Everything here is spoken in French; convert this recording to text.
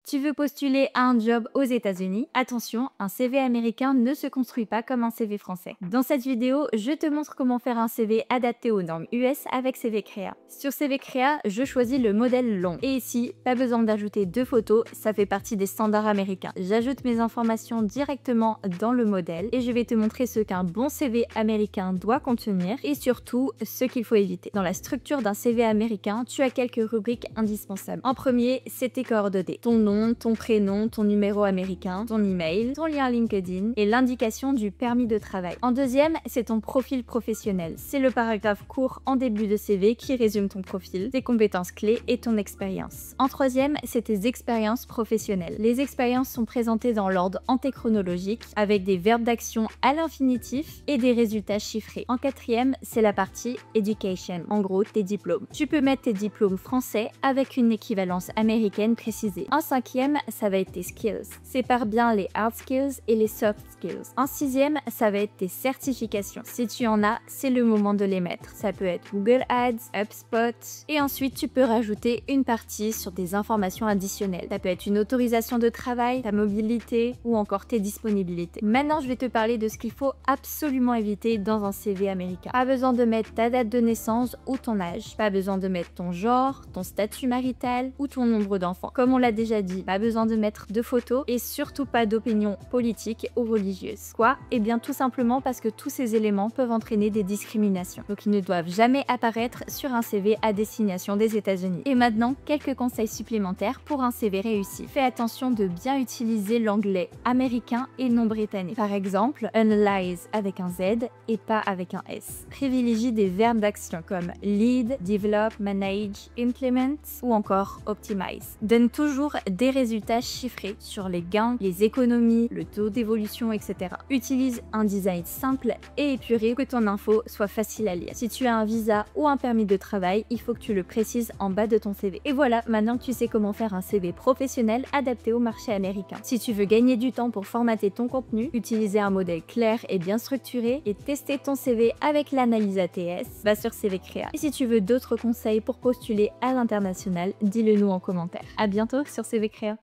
Tu veux postuler à un job aux États-Unis? Attention, un CV américain ne se construit pas comme un CV français. Dans cette vidéo, je te montre comment faire un CV adapté aux normes US avec CV Créa. Sur CV Créa, je choisis le modèle long. Et ici, pas besoin d'ajouter deux photos, ça fait partie des standards américains. J'ajoute mes informations directement dans le modèle et je vais te montrer ce qu'un bon CV américain doit contenir et surtout ce qu'il faut éviter. Dans la structure d'un CV américain, tu as quelques rubriques indispensables. En premier, c'est tes coordonnées. Ton nom, ton prénom, ton numéro américain, ton email, ton lien LinkedIn et l'indication du permis de travail. En deuxième, c'est ton profil professionnel. C'est le paragraphe court en début de CV qui résume ton profil, tes compétences clés et ton expérience. En troisième, c'est tes expériences professionnelles. Les expériences sont présentées dans l'ordre antéchronologique avec des verbes d'action à l'infinitif et des résultats chiffrés. En quatrième, c'est la partie education, en gros tes diplômes. Tu peux mettre tes diplômes français avec une équivalence américaine précisée. En cinquième, ça va être tes skills. Sépare bien les hard skills et les soft skills. En sixième, ça va être tes certifications. Si tu en as, c'est le moment de les mettre. Ça peut être Google Ads, HubSpot. Et ensuite, tu peux rajouter une partie sur des informations additionnelles. Ça peut être une autorisation de travail, ta mobilité ou encore tes disponibilités. Maintenant, je vais te parler de ce qu'il faut absolument éviter dans un CV américain. Pas besoin de mettre ta date de naissance ou ton âge. Pas besoin de mettre ton genre, ton statut marital ou ton nombre d'enfants. Comme on l'a déjà dit, pas besoin de mettre de photos et surtout pas d'opinion politique ou religieuse. Quoi? Eh bien tout simplement parce que tous ces éléments peuvent entraîner des discriminations. Donc ils ne doivent jamais apparaître sur un CV à destination des États-Unis. Et maintenant, quelques conseils supplémentaires pour un CV réussi. Fais attention de bien utiliser l'anglais américain et non britannique. Par exemple, analyze avec un Z et pas avec un S. Privilégie des verbes d'action comme lead, develop, manage, implement ou encore optimize. Donne toujours des résultats chiffrés sur les gains, les économies, le taux d'évolution, etc. Utilise un design simple et épuré, que ton info soit facile à lire. Si tu as un visa ou un permis de travail, il faut que tu le précises en bas de ton CV. Et voilà, maintenant que tu sais comment faire un CV professionnel adapté au marché américain. Si tu veux gagner du temps pour formater ton contenu, utiliser un modèle clair et bien structuré et tester ton CV avec l'analyse ATS, va sur CV Créa. Et si tu veux d'autres conseils pour postuler à l'international, dis-le nous en commentaire. À bientôt sur CV Créa.